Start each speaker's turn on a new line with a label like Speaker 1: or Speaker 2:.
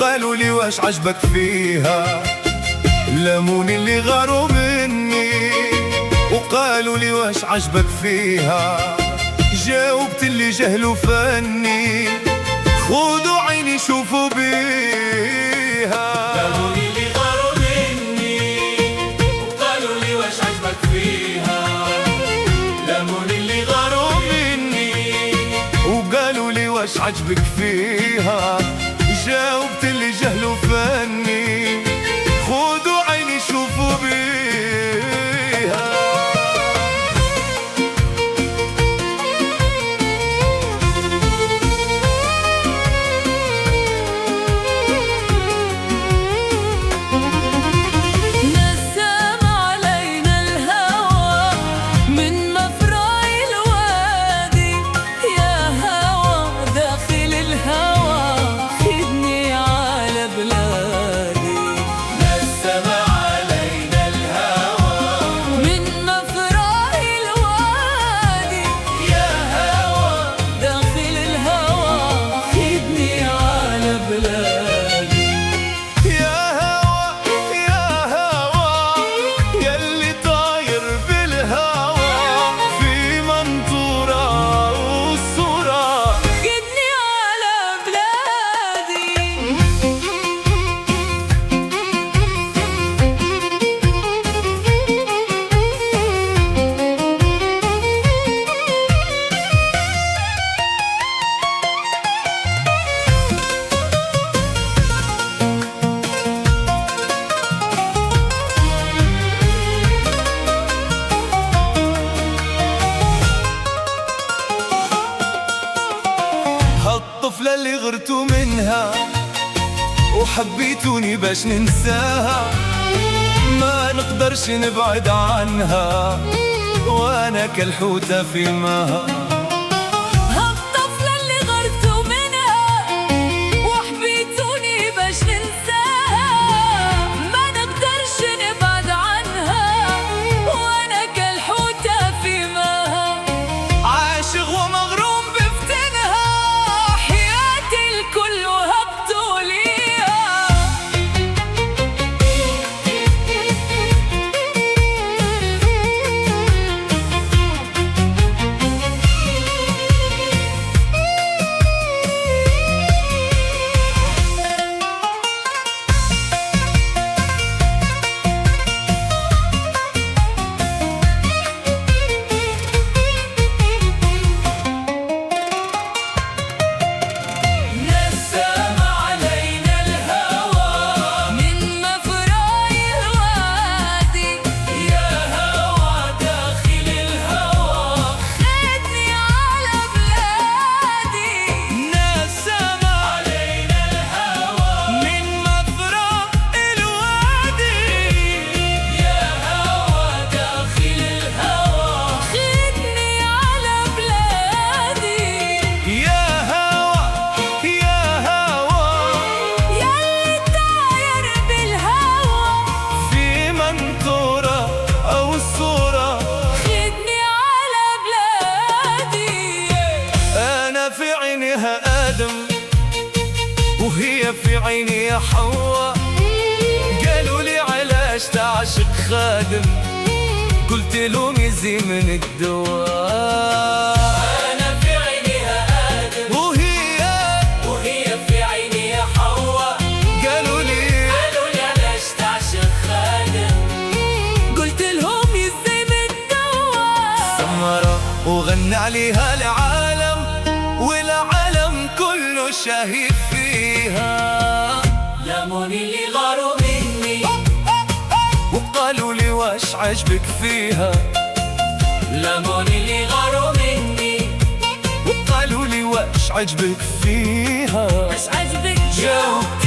Speaker 1: وقالوا لي واش عجبك فيها، لاموني اللي غاروا مني وقالوا لي واش عجبك فيها، جاوبت اللي جهلوا فني خذوا عيني شوفوا بيها.
Speaker 2: لاموني اللي غاروا مني وقالوا لي واش عجبك فيها، لاموني اللي غاروا مني
Speaker 1: وقالوا لي واش عجبك فيها، جاوبت اللي جهلوا فني خذوا عيني شوفوا بيها.
Speaker 3: نسم علينا الهوى من مفرع الوادي، يا هوى داخل الهوى خدني على بلادي.
Speaker 2: نسم علينا الهوى
Speaker 3: من مفرع الوادي،
Speaker 2: يا هوى
Speaker 3: داخل الهوى خدني على بلادي.
Speaker 1: يا هوا يا هوا يلي طاير بالهوا في منطورة والصورة،
Speaker 3: خدني على بلادي.
Speaker 1: هالطفلة اللي غرتوا منها وحبيتوني باش ننساها، ما نقدرش نبعد عنها وانا كالحوتة في ماها.
Speaker 3: هالطفلة اللي غرتوا منها وحبيتوني باش ننساها، ما نقدرش نبعد عنها وانا كالحوتة في ماها.
Speaker 1: عاشق ومغروم بفتنها،
Speaker 3: حياتي الكل وهبتوا ليها.
Speaker 2: نسم علينا الهوى
Speaker 3: من مفرع الوادي،
Speaker 2: يا هوى داخل الهوى
Speaker 3: خدني على بلادي.
Speaker 1: نسم
Speaker 2: علينا الهوى
Speaker 1: من مفرع الوادي،
Speaker 2: يا هوى داخل الهوى
Speaker 3: خدني على بلادي.
Speaker 1: يا هوا يا هوا
Speaker 3: يلي طاير بالهوى
Speaker 1: في منطورة أو الصورة،
Speaker 3: خدني على بلادي.
Speaker 1: أنا في عينها آدم وهي في عيني يا حواء، قالوا لي علاش تعشق خادم، قلت لهم يزي من الدواء.
Speaker 2: أنا في عينها آدم وهي في عيني يا حواء،
Speaker 1: قالوا لي
Speaker 2: علاش تعشق خادم،
Speaker 3: قلت لهم يزي من الدواء.
Speaker 1: سمرة وغنى عليها العالم والعالم كله شاهد فيها،
Speaker 2: لاموني اللي غاروا مني
Speaker 1: وقالوا لي واش عجبك فيها،
Speaker 2: لاموني اللي غاروا مني
Speaker 1: وقالوا لي واش عجبك فيها،
Speaker 3: مش عجبك
Speaker 2: جاوبت